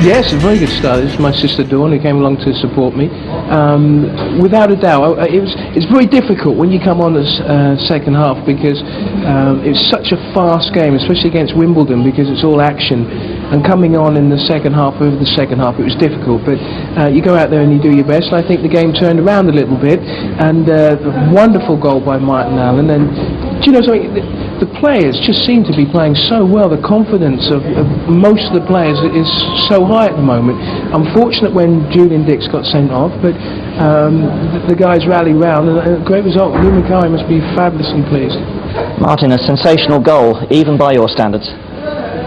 Yes, a very good start. This is my sister Dawn who came along to support me. Without a doubt, it's very difficult when you come on the second half because it's such a fast game, especially against Wimbledon, because it's all action. And coming on in the second half, over the second half, it was difficult. But you go out there and you do your best. And I think the game turned around a little bit. And a wonderful goal by Martin Allen. And do you know something? The players just seem to be playing so well. The confidence of most of the players is so high at the moment. Unfortunate when Julian Dix got sent off, but the guys rally round, and a great result. Luděk Mikloško must be fabulously pleased. Martin, a sensational goal, even by your standards.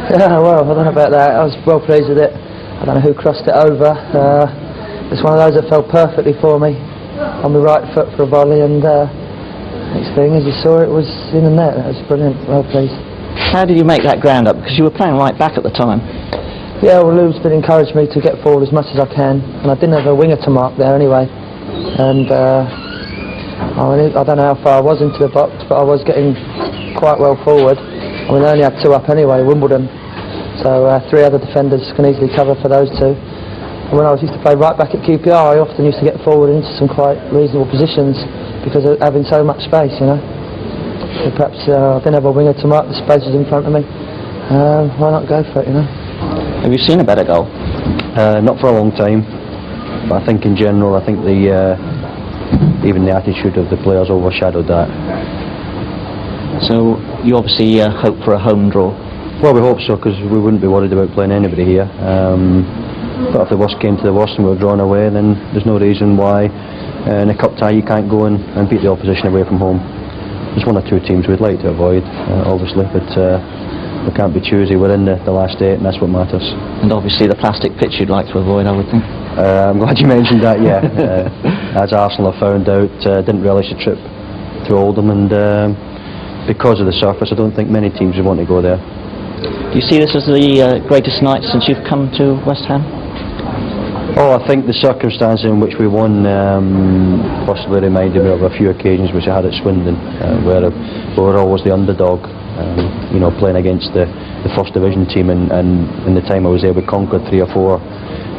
Yeah, well, I don't know about that. I was well pleased with it. I don't know who crossed it over. It's one of those that fell perfectly for me on the right foot for a volley, and next thing, as you saw, it was in the net. That was brilliant. Well pleased. How did you make that ground up? Because you were playing right back at the time. Yeah, well, Lou's been encouraged me to get forward as much as I can, and I didn't have a winger to mark there anyway. And I don't know how far I was into the box, but I was getting quite well forward. I mean, I only had 2 up anyway, Wimbledon, so 3 other defenders can easily cover for those 2. And when I used to play right back at QPR, I often used to get forward into some quite reasonable positions because of having so much space, you know. So perhaps I didn't have a winger to mark the spaces in front of me. Why not go for it, you know? Have you seen a better goal? Not for a long time, but I think in general, I think even the attitude of the players overshadowed that. So you obviously hope for a home draw. Well, we hope so, because we wouldn't be worried about playing anybody here. But if the worst came to the worst and we were drawn away, then there's no reason why in a cup tie you can't go and beat the opposition away from home. There's 1 or 2 teams we'd like to avoid, obviously, but we can't be choosy. We're in the last 8, and that's what matters. And obviously the plastic pitch you'd like to avoid, I would think. I'm glad you mentioned that, yeah. As Arsenal have found out, didn't relish the trip to Oldham, and because of the surface, I don't think many teams would want to go there. Do you see this as the greatest night since you've come to West Ham? Oh, I think the circumstances in which we won possibly reminded me of a few occasions which I had at Swindon, where we were always the underdog, you know, playing against the first division team, and in the time I was there we conquered 3 or 4,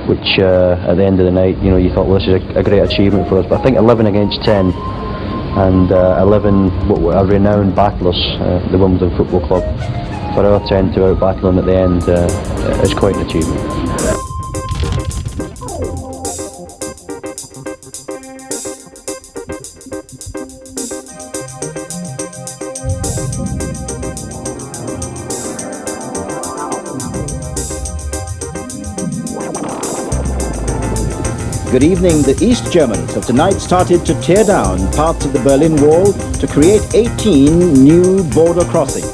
which at the end of the night, you know, you thought, well, this is a great achievement for us. But I think 11 against 10 and 11 a renowned battlers, the Wimbledon Football Club, for our 10 to out-battle them at the end is quite an achievement. Good evening. The East Germans have tonight started to tear down parts of the Berlin Wall to create 18 new border crossings.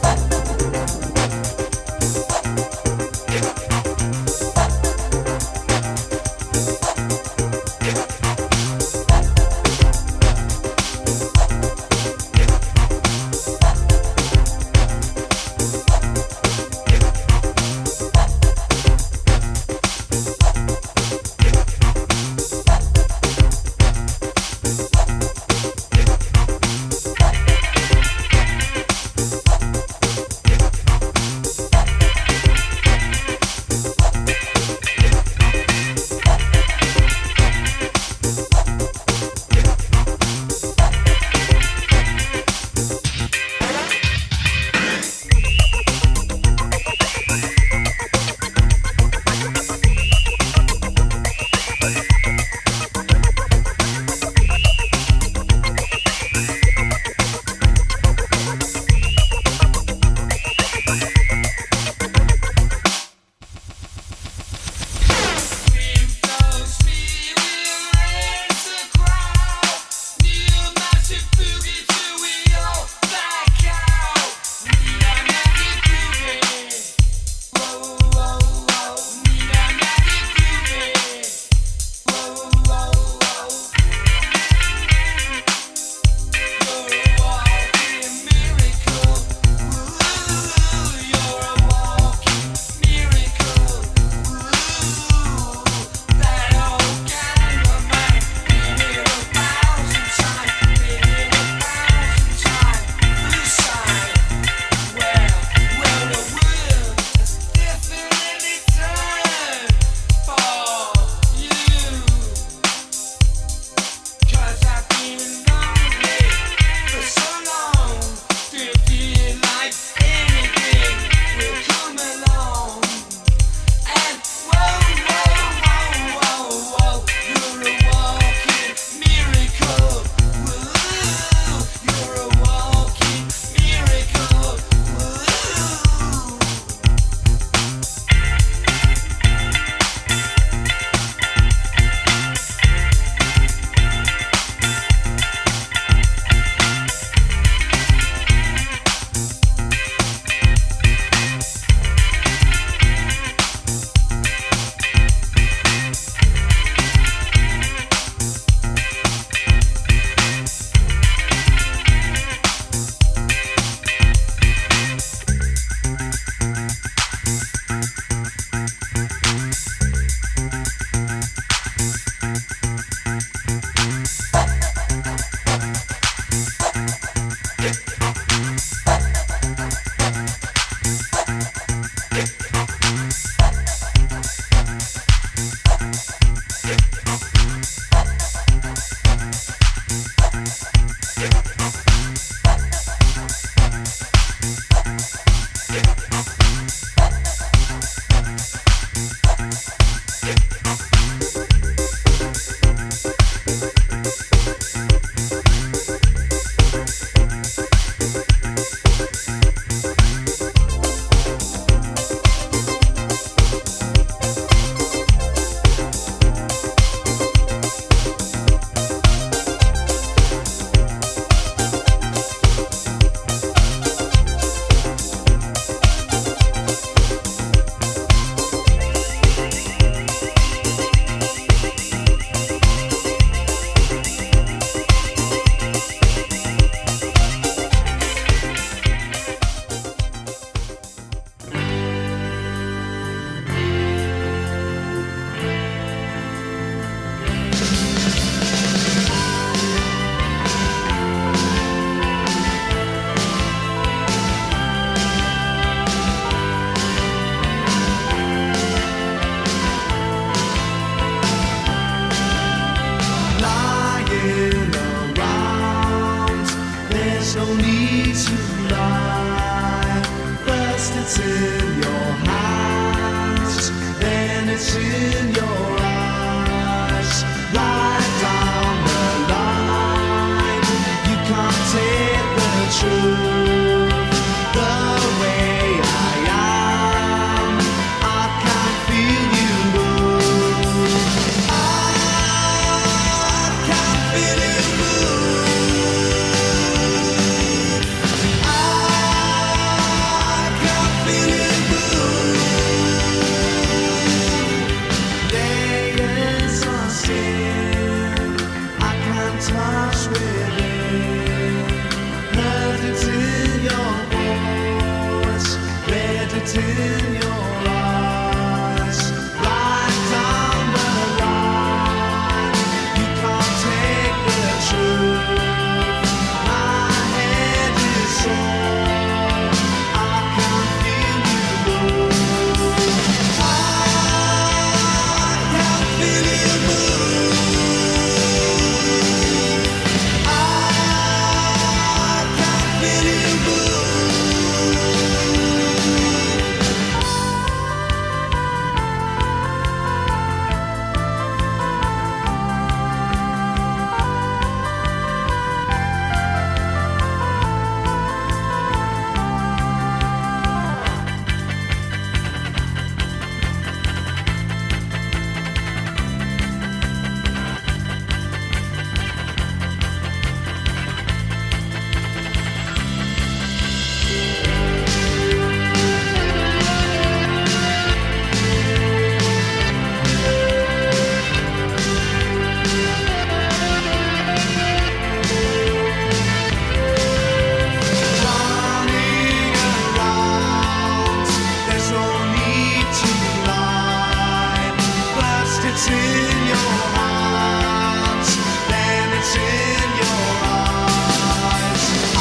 There's no need to lie. First it's in your hands, then it's in your eyes. Right down the line, you can't take the truth the way I am. I can feel you move. I can feel you move. I can feel you move. Layers are skin I can't touch within. Heard it in your voice, read it in your eyes. Right down the line, you can't take the truth. My head is sore, I can feel you move. I can feel you move. I can feel you move. Running around, there's no need to lie. First it's in your hands, then it's in your eyes. I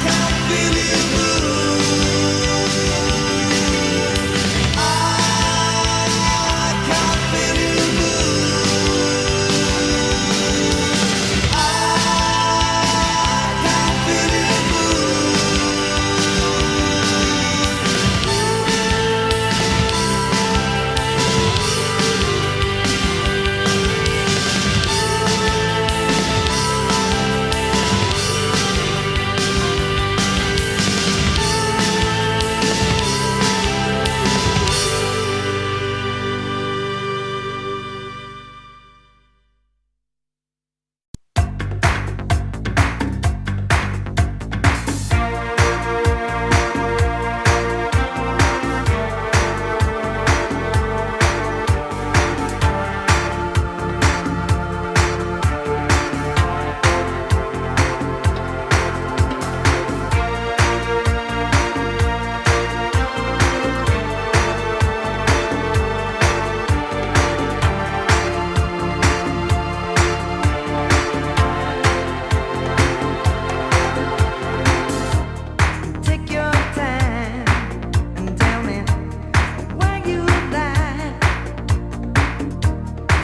can feel you move. I can feel you move. I can feel you Take your time and tell me why you lied.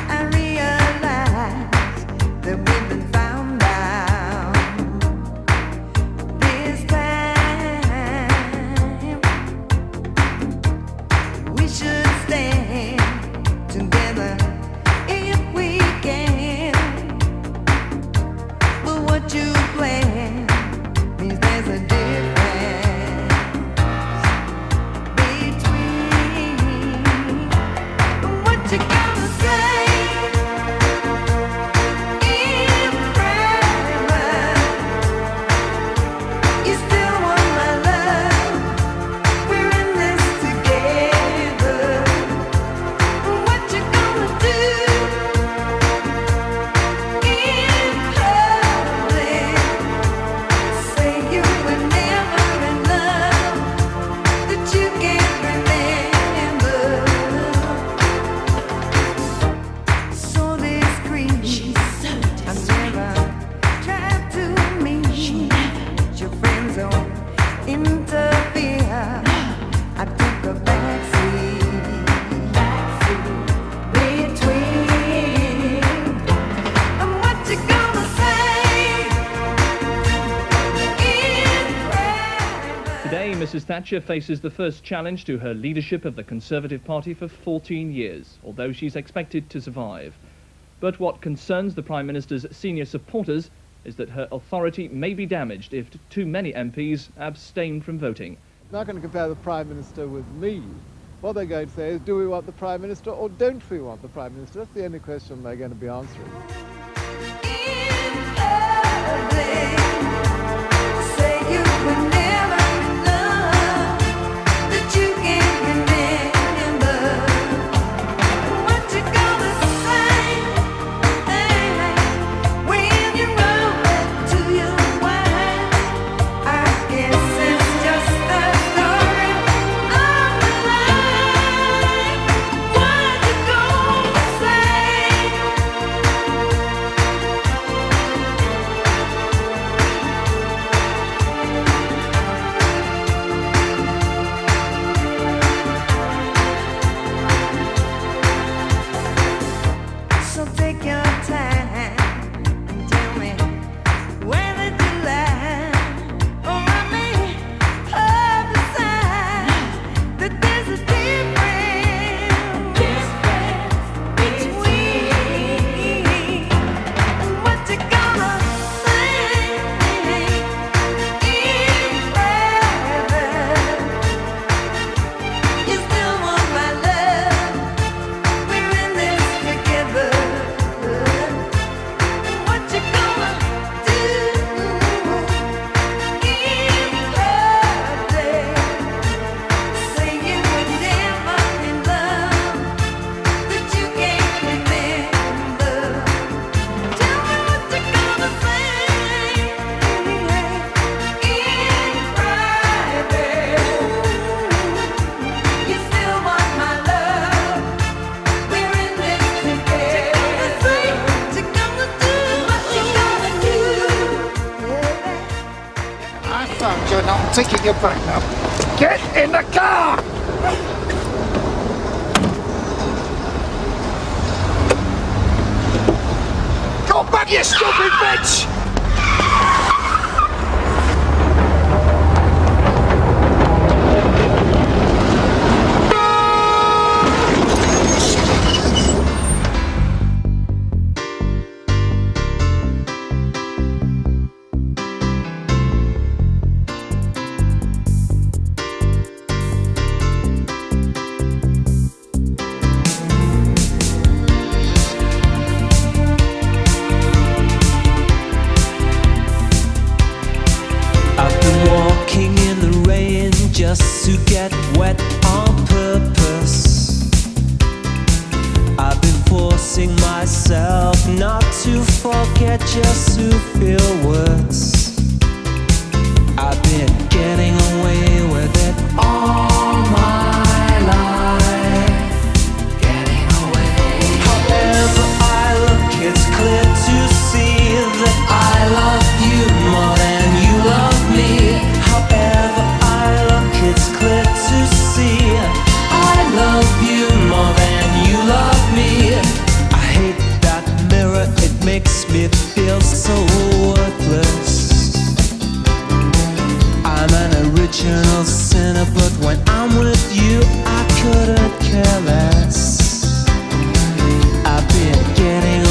I realize that we've been found out. This time we should stand together if we can. But what you plan means there's a difference between what you gotta say in private. You still want my love. We're in this together. What you gonna do in public? Mrs Thatcher faces the first challenge to her leadership of the Conservative Party for 14 years, although she's expected to survive. But what concerns the Prime Minister's senior supporters is that her authority may be damaged if too many MPs abstain from voting. They're not going to compare the Prime Minister with me. What they're going to say is, do we want the Prime Minister or don't we want the Prime Minister? That's the only question they're going to be answering. You're not taking your back now. Get in the car! Go back, you stupid bitch! Just to get wet on purpose. I've been forcing myself not to forget, just to feel worse. I've been getting away with it all my life. Getting away. However I look, it's clear to see that I love you more than you love me. However it's clear to see I love you more than you love me. I hate that mirror, it makes me feel so worthless. I'm an original sinner, but when I'm with you I couldn't care less. I've been getting